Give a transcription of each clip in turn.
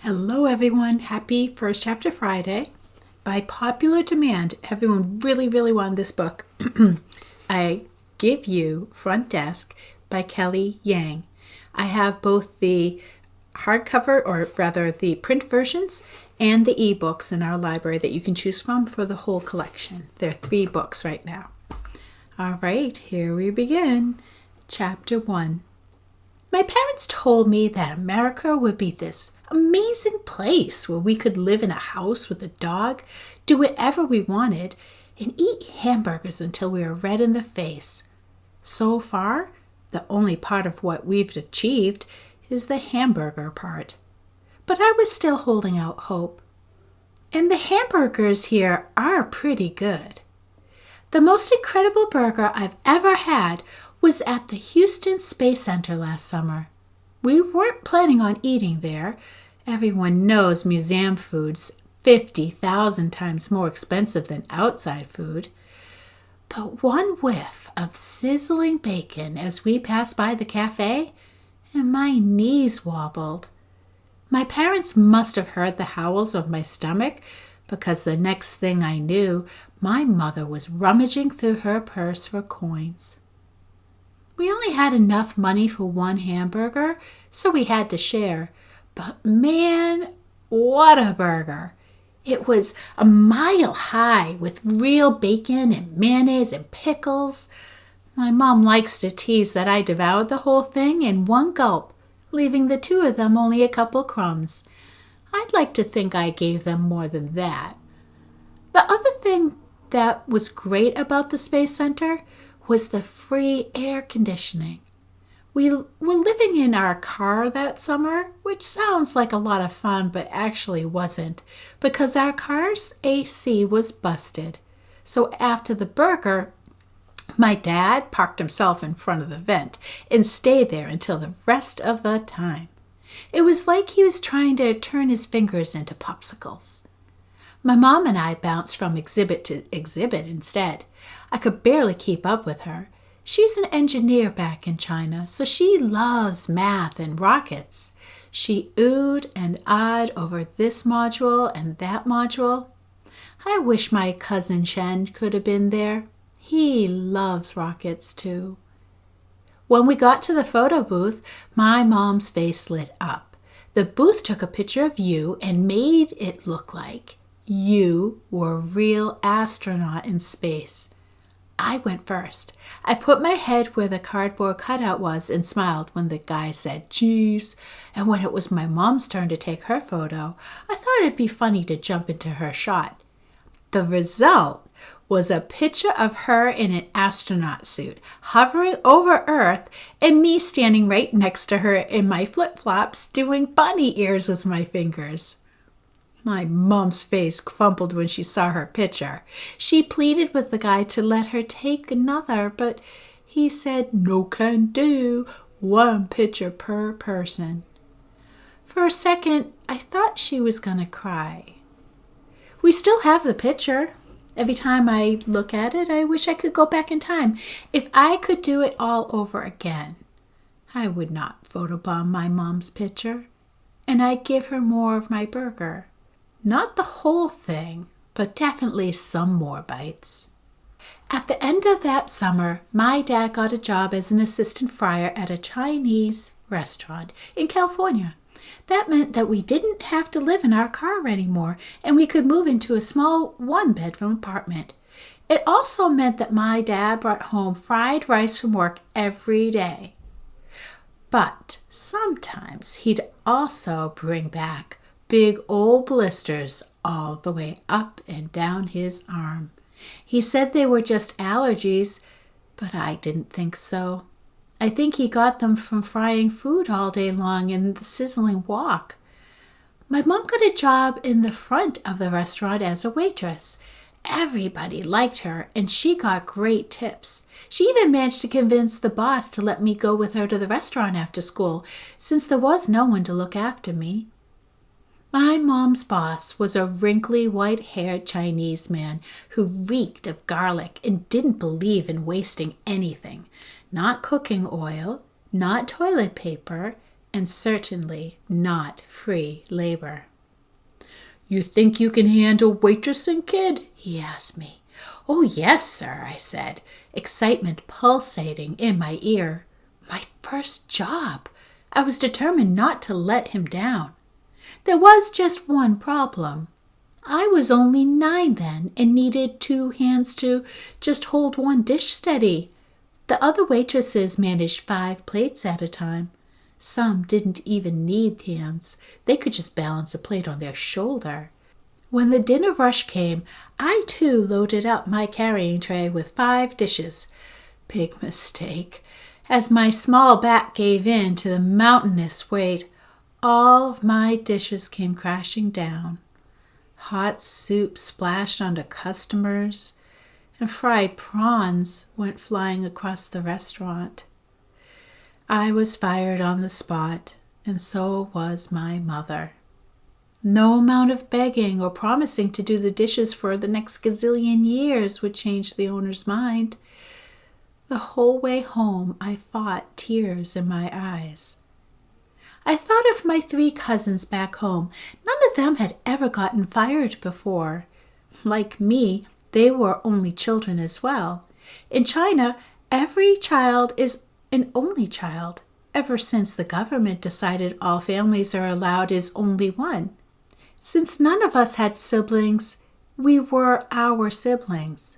Hello everyone, happy First Chapter Friday. By popular demand, everyone really wanted this book. I give you Front Desk by Kelly Yang. I have both the hardcover, or rather the print versions, and the ebooks in our library that you can choose from for the whole collection. There are 3 books right now. All right, here we begin. Chapter 1. My parents told me that America would be this amazing place where we could live in a house with a dog, do whatever we wanted, and eat hamburgers until we were red in the face. So far, the only part of what we've achieved is the hamburger part. But I was still holding out hope. And the hamburgers here are pretty good. The most incredible burger I've ever had was at the Houston Space Center last summer. We weren't planning on eating there. Everyone knows museum food's 50,000 times more expensive than outside food. But one whiff of sizzling bacon as we passed by the cafe, and my knees wobbled. My parents must have heard the howls of my stomach, because the next thing I knew, my mother was rummaging through her purse for coins. We only had enough money for one hamburger, so we had to share. But man, what a burger! It was a mile high with real bacon and mayonnaise and pickles. My mom likes to tease that I devoured the whole thing in one gulp, leaving the 2 of them only a couple crumbs. I'd like to think I gave them more than that. The other thing that was great about the Space Center was the free air conditioning. We were living in our car that summer, which sounds like a lot of fun, but actually wasn't, because our car's AC was busted. So after the burger, my dad parked himself in front of the vent and stayed there until the rest of the time. It was like he was trying to turn his fingers into popsicles. My mom and I bounced from exhibit to exhibit instead. I could barely keep up with her. She's an engineer back in China, so she loves math and rockets. She oohed and ahed over this module and that module. I wish my cousin Shen could have been there. He loves rockets too. When we got to the photo booth, my mom's face lit up. The booth took a picture of you and made it look like you were a real astronaut in space. I went first. I put my head where the cardboard cutout was and smiled when the guy said, "Geez." And when it was my mom's turn to take her photo, I thought it'd be funny to jump into her shot. The result was a picture of her in an astronaut suit, hovering over Earth, and me standing right next to her in my flip-flops, doing bunny ears with my fingers. My mom's face crumpled when she saw her picture. She pleaded with the guy to let her take another, but he said, "No can do, 1 picture per person." For a second, I thought she was going to cry. We still have the picture. Every time I look at it, I wish I could go back in time. If I could do it all over again, I would not photobomb my mom's picture, and I'd give her more of my burger. Not the whole thing, but definitely some more bites. At the end of that summer, my dad got a job as an assistant fryer at a Chinese restaurant in California. That meant that we didn't have to live in our car anymore, and we could move into a small 1-bedroom apartment. It also meant that my dad brought home fried rice from work every day. But sometimes he'd also bring back big old blisters all the way up and down his arm. He said they were just allergies, but I didn't think so. I think he got them from frying food all day long in the sizzling wok. My mom got a job in the front of the restaurant as a waitress. Everybody liked her, and she got great tips. She even managed to convince the boss to let me go with her to the restaurant after school, since there was no one to look after me. My mom's boss was a wrinkly, white-haired Chinese man who reeked of garlic and didn't believe in wasting anything. Not cooking oil, not toilet paper, and certainly not free labor. "You think you can handle waitressing, kid?" he asked me. "Oh, yes, sir," I said, excitement pulsating in my ear. My first job. I was determined not to let him down. There was just one problem. I was only 9 then and needed 2 hands to just hold one dish steady. The other waitresses managed 5 plates at a time. Some didn't even need hands. They could just balance a plate on their shoulder. When the dinner rush came, I too loaded up my carrying tray with 5 dishes. Big mistake. As my small back gave in to the mountainous weight, all of my dishes came crashing down. Hot soup splashed onto customers, and fried prawns went flying across the restaurant. I was fired on the spot, and so was my mother. No amount of begging or promising to do the dishes for the next gazillion years would change the owner's mind. The whole way home I fought tears in my eyes. I thought of my 3 cousins back home. None of them had ever gotten fired before. Like me, they were only children as well. In China, every child is an only child, ever since the government decided all families are allowed as only one. Since none of us had siblings, we were our siblings.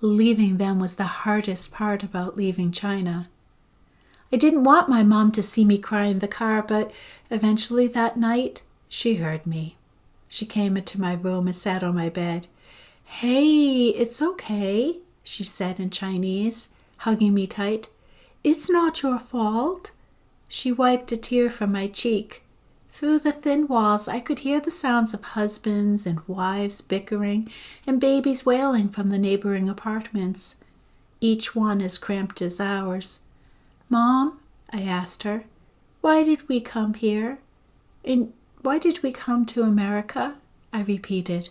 Leaving them was the hardest part about leaving China. I didn't want my mom to see me cry in the car, but eventually that night, she heard me. She came into my room and sat on my bed. "Hey, it's okay," she said in Chinese, hugging me tight. "It's not your fault." She wiped a tear from my cheek. Through the thin walls, I could hear the sounds of husbands and wives bickering and babies wailing from the neighboring apartments, each one as cramped as ours. "Mom," I asked her, "why did we come here? And why did we come to America?" I repeated.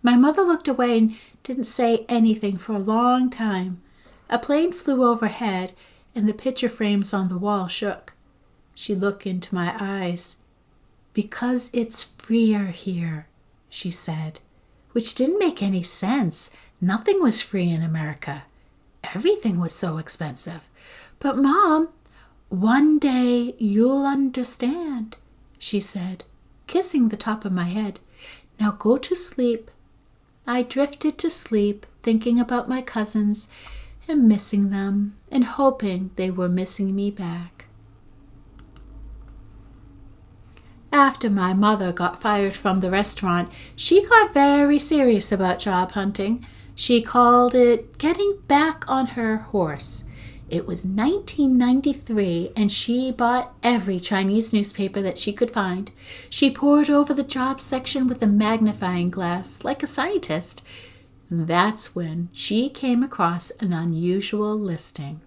My mother looked away and didn't say anything for a long time. A plane flew overhead, and the picture frames on the wall shook. She looked into my eyes. "Because it's freer here," she said, which didn't make any sense. Nothing was free in America. Everything was so expensive. "But Mom, one day you'll understand," she said, kissing the top of my head. "Now go to sleep." I drifted to sleep, thinking about my cousins and missing them and hoping they were missing me back. After my mother got fired from the restaurant, she got very serious about job hunting. She called it getting back on her horse. It was 1993, and she bought every Chinese newspaper that she could find. She pored over the job section with a magnifying glass, like a scientist. That's when she came across an unusual listing.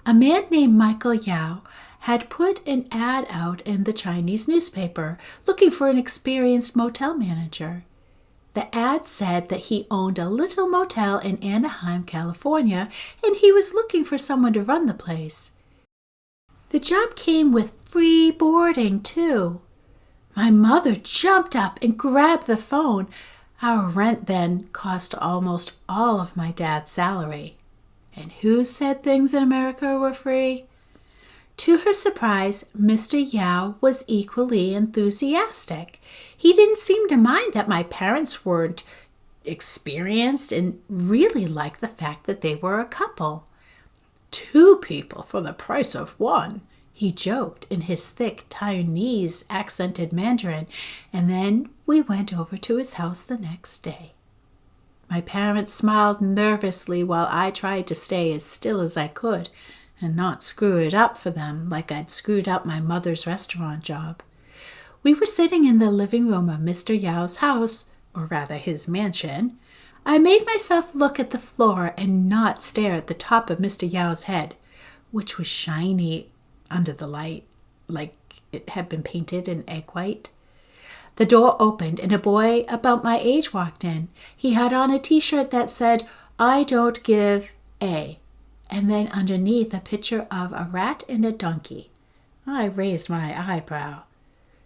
A man named Michael Yao had put an ad out in the Chinese newspaper looking for an experienced motel manager. The ad said that he owned a little motel in Anaheim, California, and he was looking for someone to run the place. The job came with free boarding, too. My mother jumped up and grabbed the phone. Our rent then cost almost all of my dad's salary. And who said things in America were free? To her surprise, Mr. Yao was equally enthusiastic. He didn't seem to mind that my parents weren't experienced and really liked the fact that they were a couple. "2 people for the price of 1, he joked in his thick Taiwanese accented Mandarin, and then we went over to his house the next day. My parents smiled nervously while I tried to stay as still as I could and not screw it up for them like I'd screwed up my mother's restaurant job. We were sitting in the living room of Mr. Yao's house, or rather his mansion. I made myself look at the floor and not stare at the top of Mr. Yao's head, which was shiny under the light, like it had been painted in egg white. The door opened and a boy about my age walked in. He had on a t-shirt that said, "I don't give A," and then underneath a picture of a rat and a donkey. I raised my eyebrow.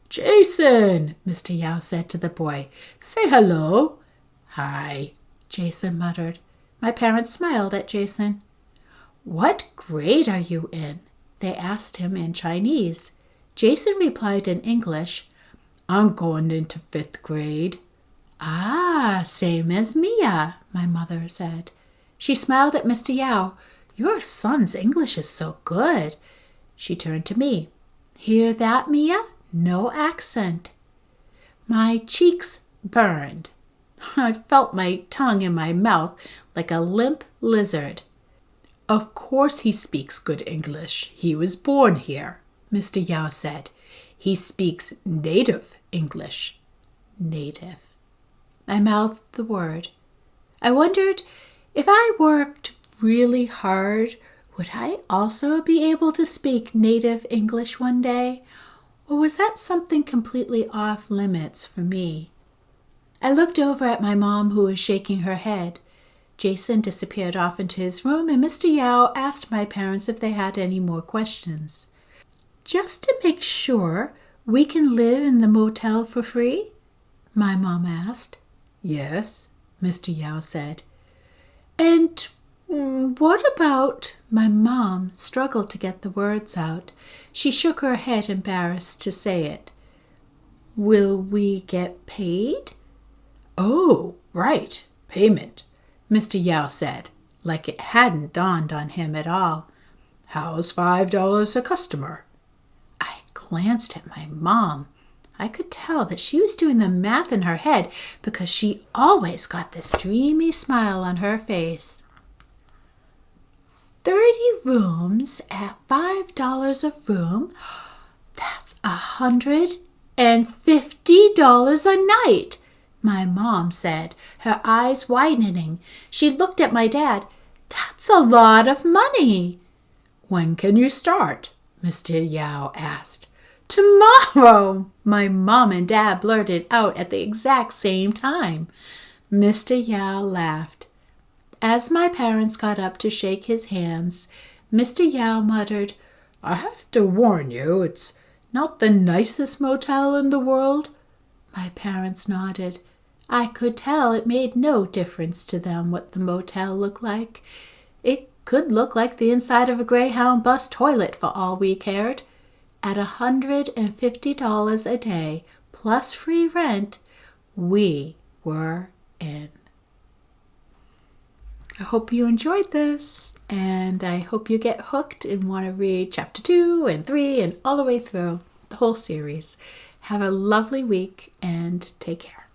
Jason, Mr. Yao said to the boy. Say hello. Hi, Jason muttered. My parents smiled at Jason. What grade are you in? They asked him in Chinese. Jason replied in English. I'm going into 5th grade. Ah, same as Mia, my mother said. She smiled at Mr. Yao. Your son's English is so good. She turned to me. Hear that, Mia? No accent. My cheeks burned. I felt my tongue in my mouth like a limp lizard. Of course he speaks good English. He was born here, Mr. Yao said. He speaks native English. Native. I mouthed the word. I wondered if I worked really hard, would I also be able to speak native English one day? Or was that something completely off limits for me? I looked over at my mom, who was shaking her head. Jason disappeared off into his room, and Mr. Yao asked my parents if they had any more questions. Just to make sure we can live in the motel for free? My mom asked. Yes, Mr. Yao said. And what about... My mom struggled to get the words out. She shook her head, embarrassed to say it. Will we get paid? Oh, right, payment, Mr. Yao said, like it hadn't dawned on him at all. How's $5 a customer? I glanced at my mom. I could tell that she was doing the math in her head because she always got this dreamy smile on her face. 30 rooms at $5 a room? That's $150 a night, my mom said, her eyes widening. She looked at my dad. That's a lot of money. When can you start? Mr. Yao asked. Tomorrow, my mom and dad blurted out at the exact same time. Mr. Yao laughed. As my parents got up to shake his hands, Mr. Yao muttered, I have to warn you, it's not the nicest motel in the world. My parents nodded. I could tell it made no difference to them what the motel looked like. It could look like the inside of a Greyhound bus toilet for all we cared. At $150 a day, plus free rent, we were in. I hope you enjoyed this, and I hope you get hooked and want to read chapter 2 and 3 and all the way through the whole series. Have a lovely week, and take care.